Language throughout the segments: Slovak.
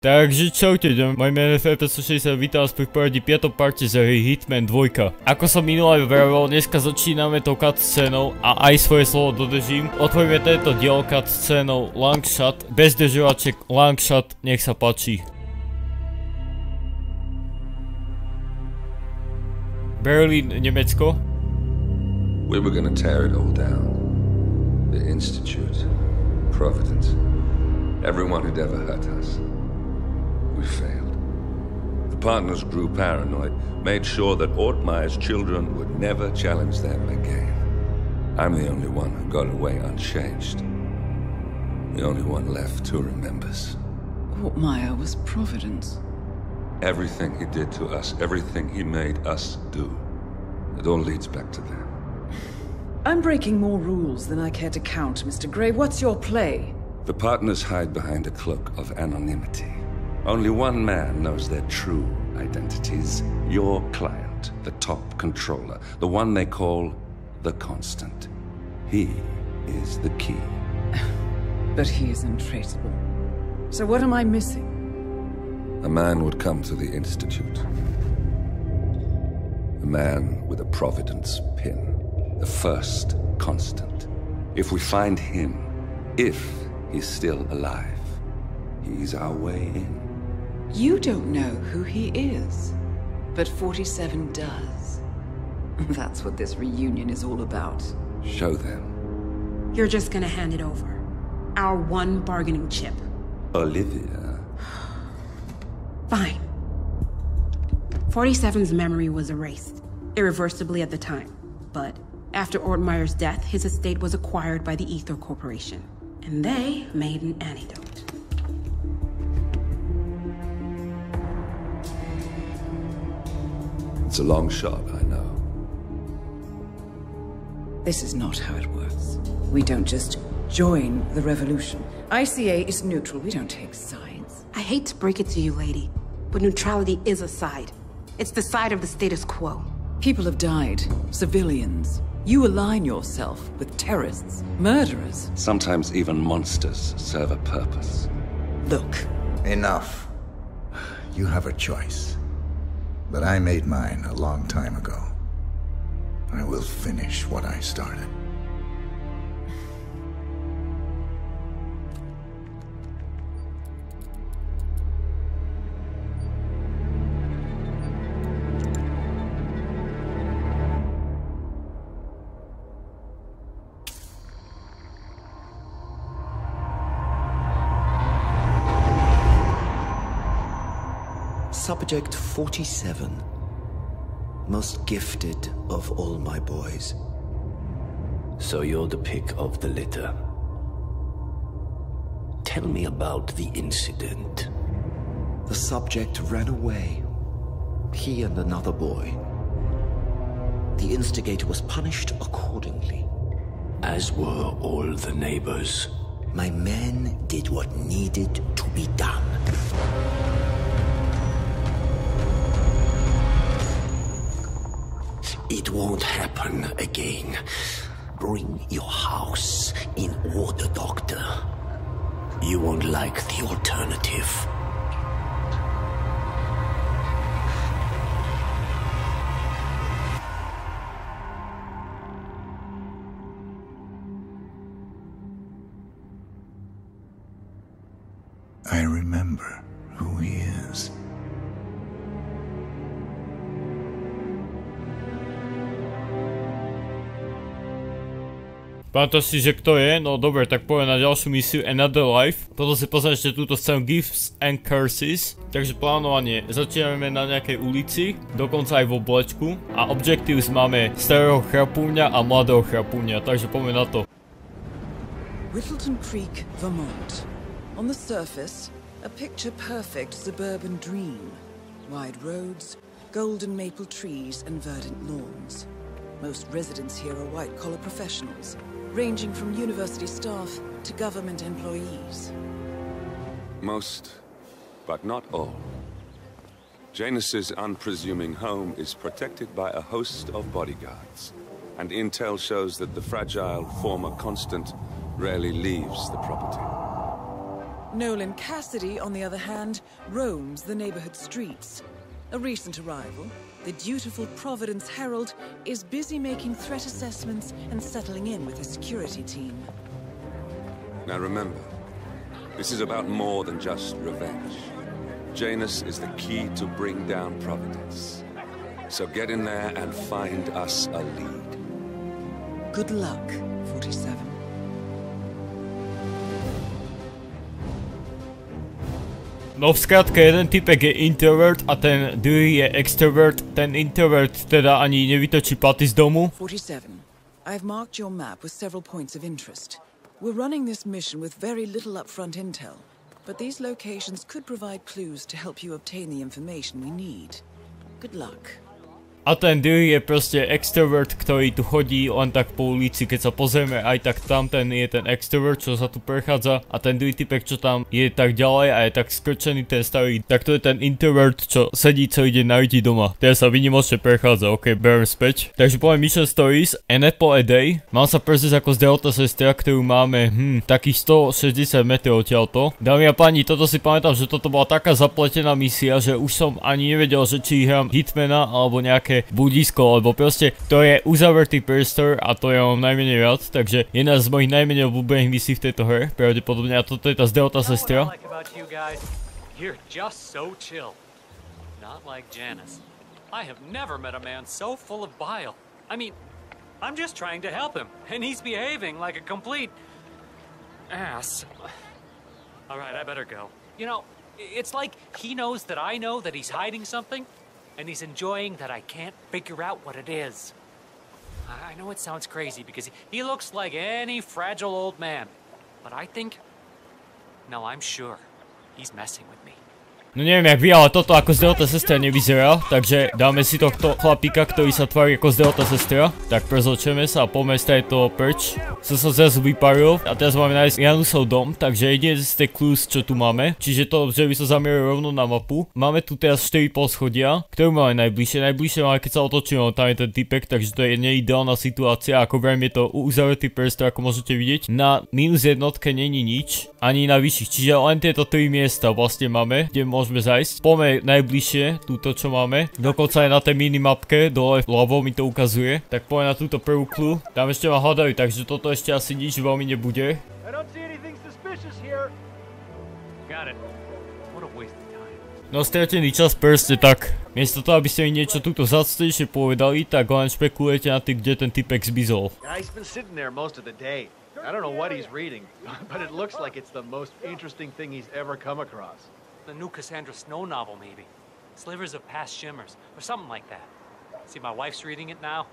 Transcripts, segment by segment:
Takže čaute, moje meno je F560, vítam vás pri poradí 5. parte z hry Hitman 2. Ako som minulé vravel, dneska začíname tou cutscénou a aj svoje slovo dodržím. Otvoríme tento dielo cutscénou longshot, bez držovaček, longshot, nech sa páči. Berlín, Nemecko. We were gonna tear it all down. The Institute, Providence, everyone who'd ever hurt us. We failed. The partners grew paranoid, made sure that Ortmeyer's children would never challenge them again. I'm the only one who got away unchanged. The only one left who remembers. Ortmeyer was Providence. Everything he did to us, everything he made us do, it all leads back to them. I'm breaking more rules than I care to count, Mr. Gray. What's your play? The partners hide behind a cloak of anonymity. Only one man knows their true identities. Your client, the top controller, the one they call the Constant. He is the key. But he is untraceable. So what am I missing? A man would come to the Institute. A man with a Providence pin. The first Constant. If we find him, if he's still alive, he's our way in. You don't know who he is, but 47 does. That's what this reunion is all about. Show them. You're just gonna hand it over. Our one bargaining chip. Olivia. Fine. 47's memory was erased, irreversibly at the time. But after Ortmeyer's death, his estate was acquired by the Ether Corporation. And they made an antidote. It's a long shot, I know. This is not how it works. We don't just join the revolution. ICA is neutral. We don't take sides. I hate to break it to you, lady, but neutrality is a side. It's the side of the status quo. People have died. Civilians. You align yourself with terrorists, murderers. Sometimes even monsters serve a purpose. Look. Enough. You have a choice. But I made mine a long time ago. I will finish what I started. Subject 47. Most gifted of all my boys. So you're the pick of the litter. Tell me about the incident. The subject ran away. He and another boy. The instigator was punished accordingly. As were all the neighbors. My men did what needed to be done. It won't happen again. Bring your house in order, Doctor. You won't like the alternative. I remember who he is. Pamätáš si, že kto je? No dobre, tak poďme na ďalšiu misiu Another Life. Potom si pozrieme ešte túto scénu Gifts and Curses. Takže plánovanie. Začíname na nejakej ulici, dokonca aj v oblečku. A objectives máme starého chrapúňa a mladého chrapúňa, takže poďme na to. Whittleton Creek, Vermont. On the surface, a picture-perfect suburban dream. Wide roads, golden maple trees and verdant lawns. Most residents here are white-collar professionals, ranging from university staff to government employees. Most, but not all. Janus's unpresuming home is protected by a host of bodyguards, and intel shows that the fragile former Constant rarely leaves the property. Nolan Cassidy, on the other hand, roams the neighborhood streets. A recent arrival, the dutiful Providence Herald is busy making threat assessments and settling in with a security team. Now remember, this is about more than just revenge. Janus is the key to bring down Providence. So get in there and find us a lead. Good luck, 47. No v skratke, jeden typek je introvert a ten druhý je extrovert. Ten introvert teda ani nevytočí paty z domu. 47. I've marked your map with several points of interest. We're running this mission with very little upfront intel, but these locations could provide clues to help you obtain the information we need. Good luck. A ten druhý je proste extrovert, ktorý tu chodí len tak po ulici. Keď sa pozrieme, aj tak tam ten je ten extrovert, čo sa tu prechádza. A ten druhý typek, čo tam je tak ďalej a je tak skrčený ten starý, tak to je ten introvert, čo sedí celý deň na ryti doma. Teraz sa výnimočne prechádza, ok, berem späť. Takže poviem Mission Stories, an apple a day. Mám sa prejsť ako zdravotná sestra, ktorú máme, takých 160 metrov odtiaľto. Dámy a páni, toto si pamätám, že toto bola taká zapletená misia, že už som ani nevedel, že či hram Hitmana alebo nejaké budisko, lebo proste to je uzavretý priestor a to ja mám najmenej rád, takže jedna z mojich najmenej obľúbených misií v tejto hre, pravdepodobne, a toto je tá zdravotná sestra. You're just so chill. Not like Janus. I have never met a man so full of bile. I mean, I'm just trying to help him, and he's behaving like a complete ass. Alright, I better go. You know, it's like he knows that I know that he's hiding something, and he's enjoying that I can't figure out what it is. I know it sounds crazy because he looks like any fragile old man, but I think, no, I'm sure, he's messing with me. No neviem jak vy, ale toto ako zdravotná sestra nevyzerá, takže dáme si tohto chlapíka, ktorý sa tvári ako zdravotná sestra. Tak prezločeme sa a poďme z to preč. Som sa zrazu vyparil a teraz máme nájsť Janusov dom, takže jedine z tej clues, čo tu máme. Čiže to, že by som zamieril rovno na mapu. Máme tu teraz 4 poschodia, ktorú máme najbližšie. Najbližšie máme, keď sa otočíme, tam je ten typek, takže to je neideálna situácia. Ako vrajím, je to uzavretý priestor, ako môžete vidieť. Na -1 není nič, ani na vyšších, čiže len tieto 3 miesta vlastne máme, kde môžeme zajsť. Poďme najbližšie, túto čo máme. Dokonca aj na tej minimapke, dole vľavo mi to ukazuje. Tak poďme na túto prvú clue. Tam ešte ma hľadajú, takže toto ešte asi nič veľmi nebude. No stratený čas proste tak. Miesto toho, aby ste mi niečo túto vzácnejšie povedali, tak len špekulujete na tým, kde ten typek zmizol. I don't know what he's reading, but it looks like it's the most interesting thing he's ever come across. The new Cassandra Snow novel, maybe. Slivers of Past Shimmers, or something like that. See, my wife's reading it now.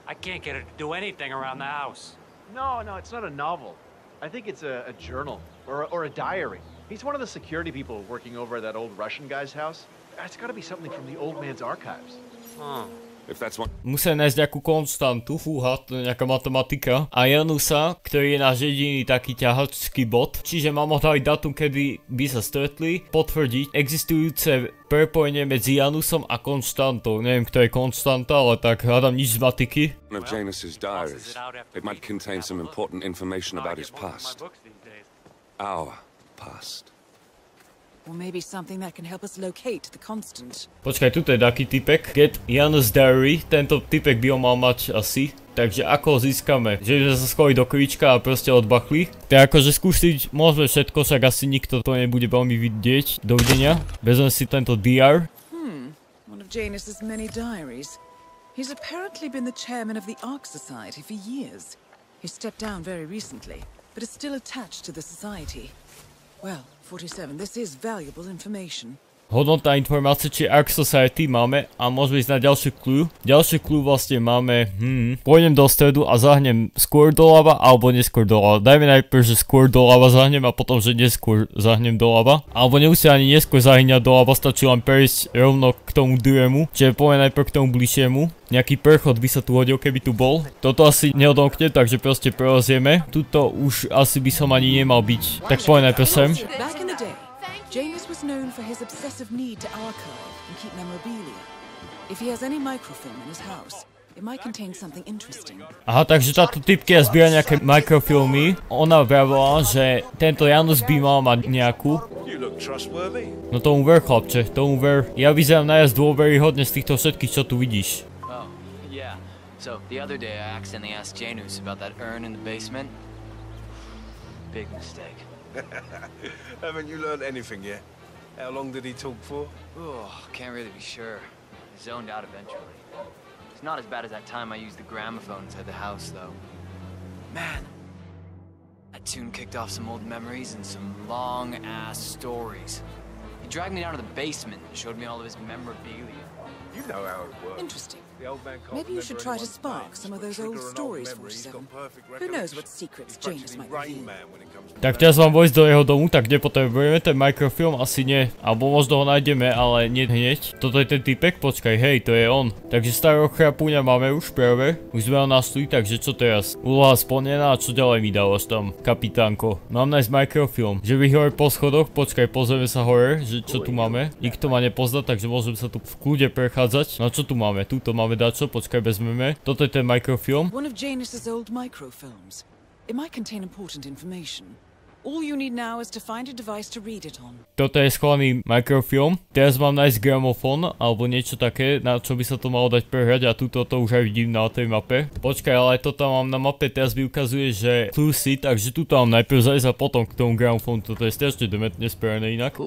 I can't get her to do anything around the house. No, it's not a novel. I think it's a journal, or a diary. He's one of the security people working over at that old Russian guy's house. It's gotta be something from the old man's archives. Huh. Musím nájsť nejakú konštantu, fúha, to je nejaká matematika. A Janusa, ktorý je náš jediný taký ťahačský bod. Čiže mám odhaliť datum, kedy by sa stretli, potvrdiť existujúce prepojenie medzi Janusom a konštantou. Neviem, kto je konštanta, ale tak hľadám nič z matiky. One of Janus's diaries. It might contain some important information about his past. Our past. Or maybe something that can help us locate the constant. Počkaj, tuto je taký typek. Get Janus Diary. Tento typek by ho mal mať asi. Takže ako ho získame? Že by sme sa schovali do kríčka a proste odbachli. Tak akože skúsiť môžeme všetko, však asi nikto to nebude veľmi vidieť. Dovidenia. Vezmem si tento DR. One of Janus's many diaries. He's apparently been the chairman of the Ark Society for years. He stepped down very recently, but is still attached to the society. Well, 47, this is valuable information. Hodnotná informácia, či Ark Society máme a môžeme ísť na ďalšiu clue. Ďalšiu clue vlastne máme, pôjdem do stredu a zahnem skôr doľava alebo neskôr doľava. Dajme najprv, že skôr doľava zahnem a potom, že neskôr zahnem doľava. Alebo nemusí ani neskôr zahňať doľava, stačí len prejsť rovno k tomu druhému. Čiže poďme najprv k tomu bližšiemu. Nejaký prechod by sa tu hodil, keby tu bol. Toto asi neodomkne, takže proste prelozieme. Tuto už asi by som ani nemal byť. Tak poďme najprv sem. Janus was known for his obsessive need to archive and keep memorabilia. If he has any microfilm in his house, It might contain something interesting. Aha, takže táto typka zbiera nejaké mikrofilmy. Ona vravila, že tento Janus by mal mať nejakú. No tomu ver, chlapče, tomu ver. Ja vyzerám najviac dôveryhodne z týchto všetkých, čo tu vidíš. Oh, yeah. So, the other day I accidentally asked Janus about that urn in the basement. Big mistake. Haven't you learned anything yet? How long did he talk for? Oh, can't really be sure. I zoned out eventually. It's not as bad as that time I used the gramophone inside the house, though. Man, that tune kicked off some old memories and some long-ass stories. He dragged me down to the basement and showed me all of his memorabilia. You know how it works. Interesting. Maybe you should try to spark some of those old stories, 47. Who knows what secrets Janus might reveal. Tak teraz mám vojsť do jeho domu, tak nepotrebujeme ten mikrofilm, asi nie. Alebo možno ho nájdeme, ale nie hneď. Toto je ten typek, počkaj, hej, to je on. Takže starého chrapúňa máme už práve. Už sme ho našli, takže čo teraz? Úloha splnená a čo ďalej mi dávaš tam, kapitánko? Mám nájsť mikrofilm. Že vy hore po schodoch, počkaj, pozrieme sa hore, že čo tu máme. Nikto ma nepozná, takže môžem sa tu v kľude prechádzať. No čo tu máme? Tuto máme dačo, počkaj, vezmeme. Toto je ten mikrofilm. One of Janus's old microfilms. It might contain important information. All you need now is to find a device to read it on. Toto je schovaný mikrofilm. Teraz mám nájsť gramofón alebo niečo také, na čo by sa to malo dať prehrať a tuto to už aj vidím na tej mape. Počkaj, ale toto mám na mape, teraz mi ukazuje, že klusy, takže tuto mám najprv zajsť a potom k tomu gramofónu. Toto je strašne dementne spravené inak.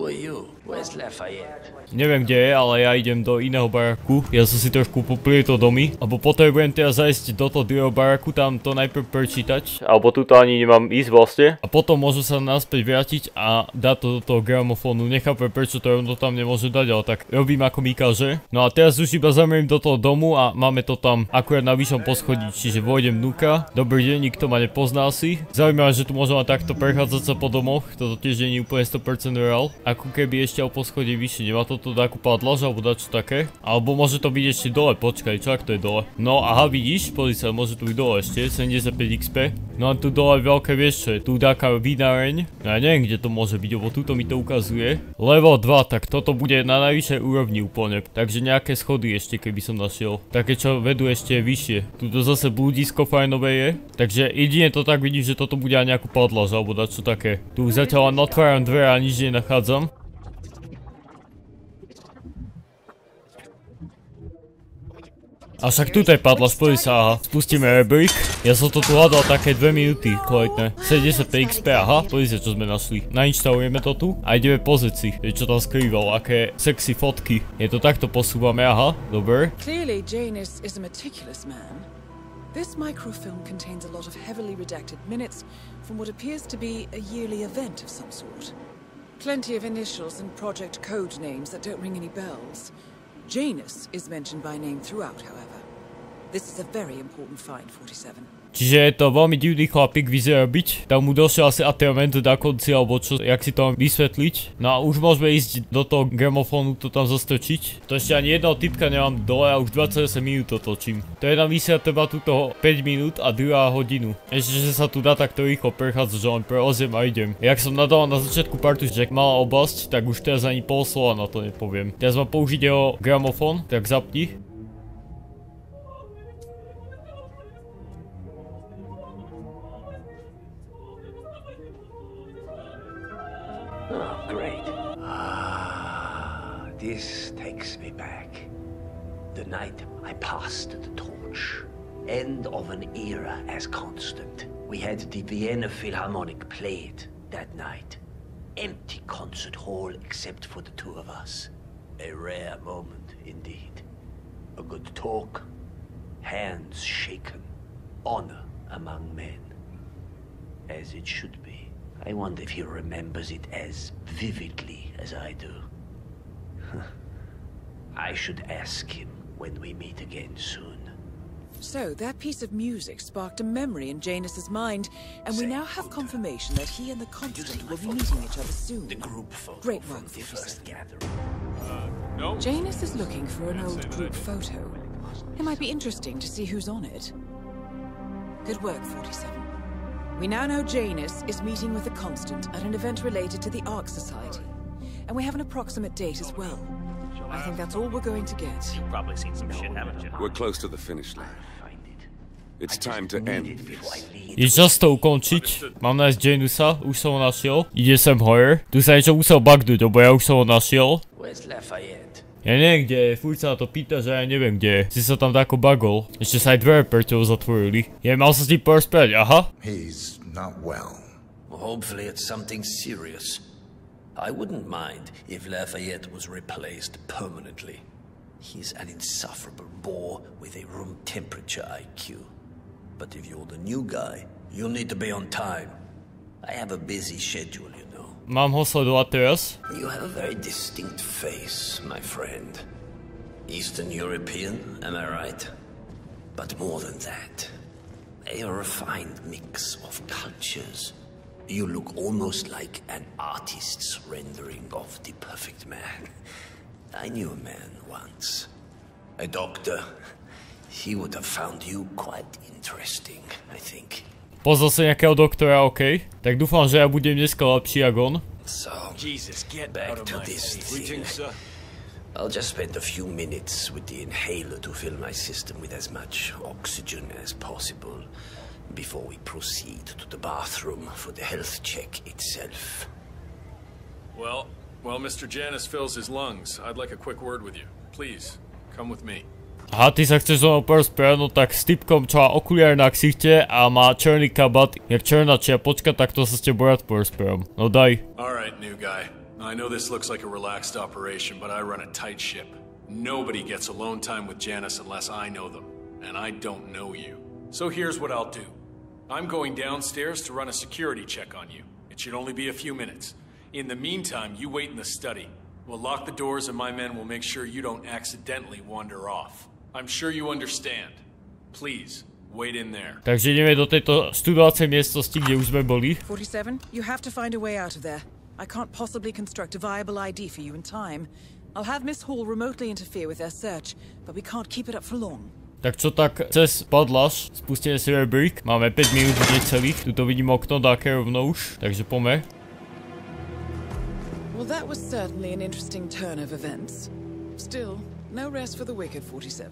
Neviem kde je, ale ja idem do iného baraku. Ja som si trošku poplietol domy. Alebo potrebujem teraz zajsť do toho druhého baraku, tam to najprv prečítať. Alebo tuto ani nemám ísť vlastne. A potom môžem sa naspäť vrátiť a dať to do toho gramofónu. Nechápem, prečo to rovno tam nemôže dať, ale tak robím ako mi kaže. No a teraz už iba zamerím do toho domu a máme to tam akurát na vyššom poschodí, čiže vojdem vnúka. Dobrý deň, nikto ma nepozná si. Zaujímavé, že tu môžem takto prechádzať sa po domoch. Toto tiež nie je úplne 100% real. Ako keby ešte o poschodí vyššie. Nemá toto takú padlaž alebo dačo také. Alebo môže to byť ešte dole, počkaj, čo ak to je dole? No aha, vidíš, pozri sa, môže tu byť dole ešte 75 XP. No a tu dole veľké, vieš čo je, tu taká vináreň. No ja neviem, kde to môže byť, lebo tuto mi to ukazuje. Level 2, tak toto bude na najvyššej úrovni úplne. Takže nejaké schody ešte, keby som našiel. Také, čo vedú ešte vyššie. Tuto zase blúdisko fajnové je. Takže jedine to tak vidím, že toto bude aj nejakú padlaž alebo dačo také. Tu zatiaľ len otváram dvere a nič nenachádzam. A však tuto je padla, spojí sa, aha. Spustíme rebrík. Ja som to tu hľadal také 2 minúty, kvalitné. 75 XP, aha. Pozri sa, čo sme našli. Nainštalujeme to tu a ideme pozrieť si, čo tam skrýval, aké sexy fotky. Je to takto posúvame, aha, dobre. Clearly, Janus is a meticulous man. This microfilm contains a lot of heavily redacted minutes from what appears to be a yearly event of some sort. Plenty of initials and project code names that don't ring any bells. Janus is mentioned by name throughout, however. This is a very important find, 47. Čiže je to veľmi divný chlapík, vyzerá byť. Tam mu došiel asi atrament na konci, alebo čo, jak si to mám vysvetliť. No a už môžeme ísť do toho gramofónu, to tam zastrčiť. To ešte ani jedného typka nemám dole a už 28 minút to točím. To jedna misia trvá túto 5 minút a 2 hodinu. Ešte, že sa tu dá takto rýchlo prechádzať, že len preozem a idem. Jak som nadal na začiatku partu, že malá oblasť, tak už teraz ani pol slova na to nepoviem. Teraz mám použiť jeho gramofón, tak zapni. This takes me back. The night I passed the torch. End of an era as constant. We had the Vienna Philharmonic played that night. Empty concert hall except for the two of us. A rare moment indeed. A good talk. Hands shaken. Honor among men. As it should be. I wonder if he remembers it as vividly as I do. I should ask him when we meet again soon. So, that piece of music sparked a memory in Janus's mind, and we now have confirmation that he and the Constant will be meeting each other soon. The group photo. Great work, from the first gathering. Janus is looking for an old group photo. It might be interesting to see who's on it. Good work, 47. We now know Janus is meeting with the Constant at an event related to the Ark Society. And we have an approximate date as well. I think that's all we're going to get. You've probably seen some shit, haven't you? We're close to the finish line. It's time to end this. Je čas to ukončiť. Mám nájsť Janusa, už som ho našiel. Ide sem hore. Tu sa niečo musel bugnúť, lebo ja už som ho našiel. Ja neviem kde je, furt sa na to pýta, že ja neviem kde je. Si sa tam tako bugol. Ešte sa aj dvere pre tebou zatvorili. Ja mal sa s tým porozprávať, aha. He's not well. Hopefully it's something serious. I wouldn't mind if Lafayette was replaced permanently. He's an insufferable bore with a room temperature IQ. But if you're the new guy, you'll need to be on time. I have a busy schedule, you know. Mám ho sledovať teraz? You have a very distinct face, my friend. Eastern European, am I right? But more than that, a refined mix of cultures. You look almost like an artist's rendering of the perfect man. I knew a man once. A doctor. He would have found you quite interesting, I think. Pozval sa nejakého doktora, OK? Tak dúfam, že ja budem dneska lepší ako on. So, back to this thing. I'll just spend a few minutes with the inhaler to fill my system with as much oxygen as possible before we proceed to the bathroom for the health check itself. Well, while Mr. Janus fills his lungs, I'd like a quick word with you. Please, come with me. Aha, ty sa chceš so mnou porozprávať, no tak s typkom, čo má okuliare na ksichte a má černý kabát, jak černá čiapočka, tak to sa s tebou rád porozprávam. No daj. Alright, new guy. I know this looks like a relaxed operation, but I run a tight ship. Nobody gets alone time with Janus unless I know them. And I don't know you. So here's what I'll do. I'm going downstairs to run a security check on you. It should only be a few minutes. In the meantime, you wait in the study. We'll lock the doors and my men will make sure you don't accidentally wander off. I'm sure you understand. Please, wait in there. Takže ideme do tejto študovacej miestnosti, kde už sme boli. 47, you have to find a way out of there. I can't possibly construct a viable ID for you in time. I'll have Miss Hall remotely interfere with their search, but we can't keep it up for long. Tak čo tak, cez padlaš, spustíme si rebrík, máme 5 minút necelých, tuto vidím okno, dáke rovno už, takže poďme. Well, that was certainly an interesting turn of events. Still, no rest for the wicked, 47.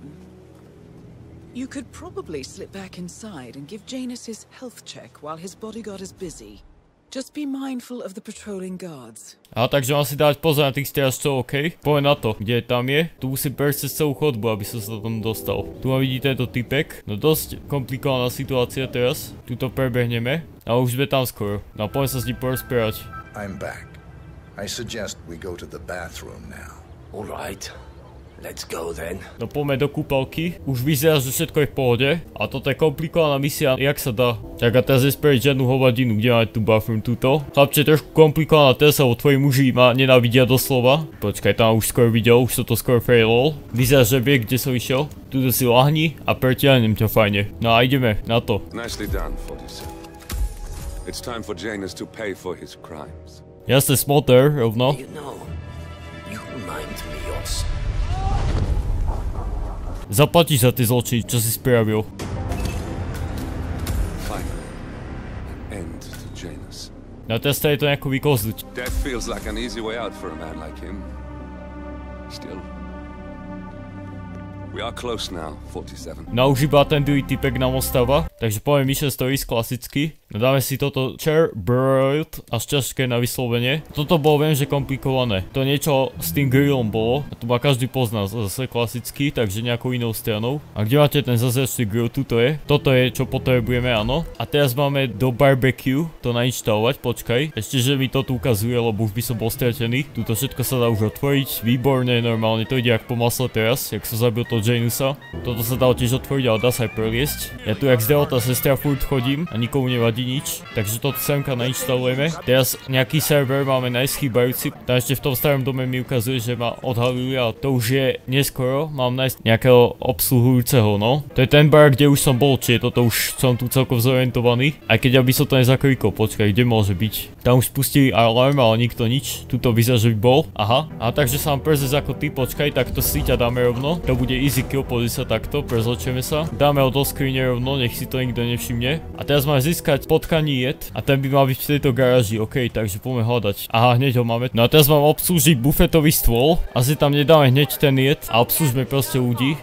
You could probably slip back inside and give Janus his health check while his bodyguard is busy. Just be mindful of the patrolling guards. Aha, takže mám si dávať pozor na tých strážcov, OK? Poďme na to, kde tam je. Tu musím prejsť cez celú chodbu, aby som sa tam dostal. Tu ma vidí tento typek. No dosť komplikovaná situácia teraz. Tuto prebehneme. A už sme tam skoro. No poďme sa s ním porozprávať. I'm back. I suggest we go to the bathroom now. All right. Let's go then. No poďme do kúpelky. Už vyzerá, že všetko je v pohode. A toto je komplikovaná misia, jak sa dá. Tak a teraz nespraviť žiadnu hovadinu, kde máme tu bathroom túto. Chlapče, trošku komplikovaná teraz, lebo tvoji muži ma nenávidia doslova. Počkaj, tam už skoro videl, už to skoro failol. Vyzerá, že vie, kde som išiel. Tuto si lahni a pretiahnem ťa fajne. No a ideme na to. Nicely done, 47. It's time for Janus to pay for his crimes. Jasne, smoter, rovno. You know, you remind me of... Zaplatíš za tie zločiny, čo si spravil. Finally, an end to Janus. No teraz je to nejako vykozliť. Death feels like an easy way out for a man like him. Still, we are close now, 47. No už iba ten druhý typek nám ostáva. Takže poviem Mission Stories klasicky. No dáme si toto chair broiled a šťažké na vyslovenie. Toto bolo, viem, že komplikované. To niečo s tým grillom bolo. A to má každý pozná zase klasicky, takže nejakou inou stranou. A kde máte ten zazračný grill? Tuto je. Toto je, čo potrebujeme, áno. A teraz máme do barbecue to nainštalovať. Počkaj. Ešte, že mi to tu ukazuje, lebo už by som bol stratený. Tuto všetko sa dá už otvoriť. Výborne, normálne. To ide jak po masle teraz, jak som zabil to Janusa. Toto sa dá tiež otvoriť, ale dá sa aj preliesť. Ja tu jak zdravotná sestra furt chodím a nikomu nevadí nič. Takže toto semka nainštalujeme. Teraz nejaký server máme najschýbajúci. Tam ešte v tom starom dome mi ukazuje, že ma odhalili, ale to už je neskoro. Mám nájsť nejakého obsluhujúceho, no. To je ten bar, kde už som bol, čiže toto už som tu celkom zorientovaný. Aj keď aby som to nezaklikol, počkaj, kde môže byť? Tam už spustili alarm, ale nikto nič. Tuto vyzerá, že by bol. Aha. A takže sa mám prezec ako ty, počkaj, tak to si ťa dáme rovno. To bude easy kill, pozri sa takto, prezločíme sa. Dáme ho do skrine rovno, nech si to nikto nevšimne. A teraz máme získať potkaný jed a ten by mal byť v tejto garáži, ok, takže poďme hľadať. Aha, hneď ho máme. No a teraz mám obslúžiť bufetový stôl, asi tam nedáme hneď ten jed a obslúžme proste ľudí.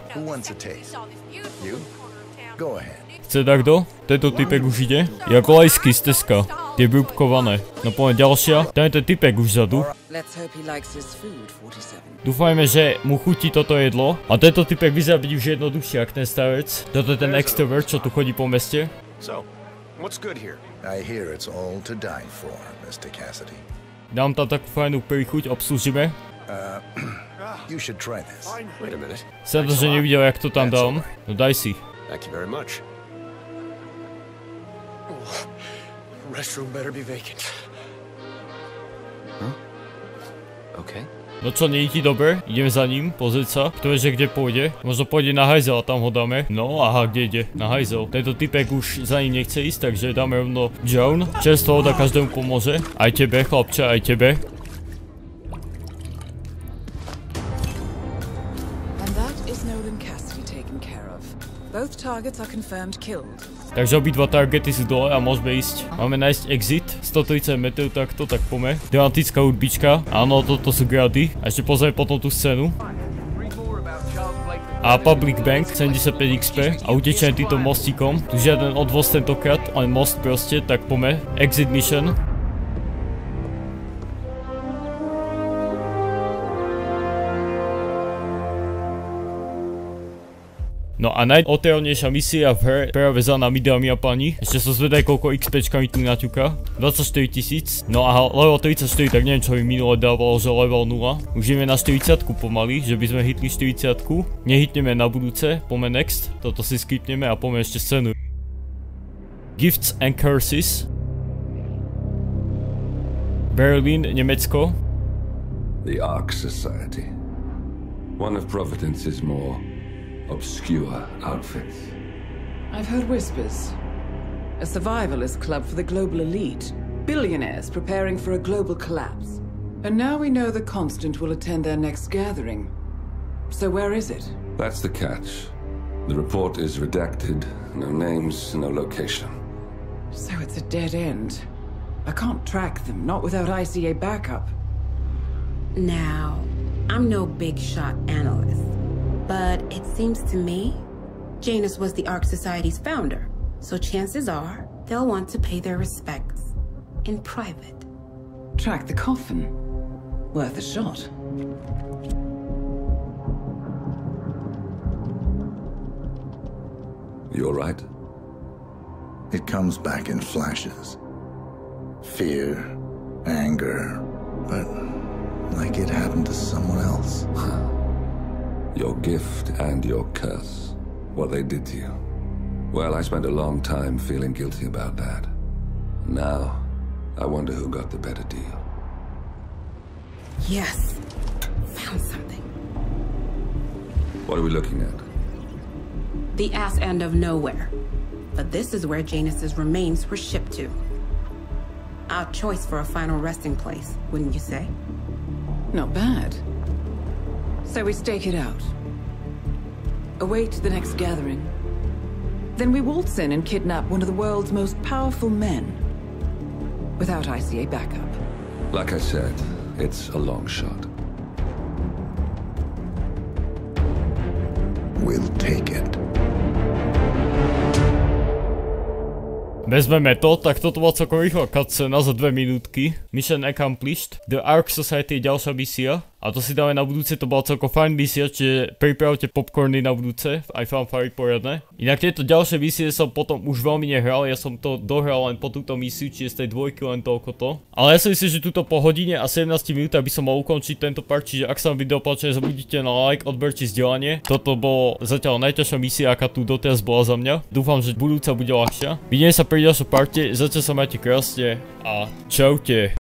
Chce takto? Tento typek už ide. Jako lajský z Teska. Tie brúbkované. No poďme ďalšia. Tam je ten typek už vzadu. Dúfajme, že mu chutí toto jedlo. A tento typek vyzerá byť už jednoduchší ako ten starec. Toto je ten extrovert, čo tu chodí po meste. Dám tam takú fajnú príchuť, obslúžime. Som to, že nevidel, jak to tam dám. No daj si. No čo, nie je ti dobre? Idem za ním, pozrieť sa. Kto vie, že kde pôjde? Možno pôjde na hajzel a tam ho dáme. No, aha, kde ide? Na hajzel. Tento typek už za ním nechce ísť, takže dáme rovno Joan. Čerstvo voda každému pomôže. Aj tebe, chlapče, aj tebe. Takže obidva targety sú dole a môžeme ísť. Máme nájsť exit, 130 metrov takto, tak poďme. Dramatická hudbička, áno, toto sú grady. A ešte pozrieme potom tú scénu. A Public Bank, 75 XP a utečeme týmto mostíkom. Tu žiaden odvoz tentokrát, len most proste, tak poďme. Exit mission. No a najotravnejšia misia v hre práve za nami, dámy a páni. Ešte som zvedaj, koľko XPčka mi tu naťuka. 24 000. No a level 34, tak neviem, čo mi minule dávalo, že level 0. Už ideme na 40 pomaly, že by sme hitli 40. Nehitneme na budúce, poďme next. Toto si skipneme a poďme ešte scénu. Gifts and Curses. Berlin, Nemecko. The Ark Society. One of Providence's more obscure outfits. I've heard whispers. A survivalist club for the global elite. Billionaires preparing for a global collapse. And now we know the Constant will attend their next gathering. So where is it? That's the catch. The report is redacted. No names, no location. So it's a dead end. I can't track them, not without ICA backup. Now, I'm no big shot analyst. But it seems to me, Janus was the Ark Society's founder, so chances are they'll want to pay their respects in private. Track the coffin. Worth a shot. You all right? It comes back in flashes. Fear, anger, but like it happened to someone else. Your gift and your curse. What they did to you. Well, I spent a long time feeling guilty about that. Now, I wonder who got the better deal. Yes. Found something. What are we looking at? The ass end of nowhere. But this is where Janus's remains were shipped to. Our choice for a final resting place, wouldn't you say? Not bad. So we stake it out. Await the next gathering. Then we waltz in and kidnap one of the world's most powerful men. Without ICA backup. Like I said, it's a long shot. We'll take it. Vezmeme to, tak toto bola celkom rýchla cutscéna za 2 minútky. Mission accomplished. The Ark Society je ďalšia misia. A to si dáme na budúce, to bola celkom fajn misia, čiže pripravte popcorny na budúce, aj fanfary poriadne. Inak tieto ďalšie misie som potom už veľmi nehral, ja som to dohral len po túto misiu, čiže z tej dvojky len toľko to. Ale ja si myslím, že túto po hodine a 17 minútach by som mal ukončiť tento part, čiže ak sa vám video páči, nezabudnite na like, odber či zdieľanie. Toto bolo zatiaľ najťažšia misia, aká tu doteraz bola za mňa. Dúfam, že budúca bude ľahšia. Vidíme sa pri ďalšom parte, zatiaľ sa majte krásne a čaute.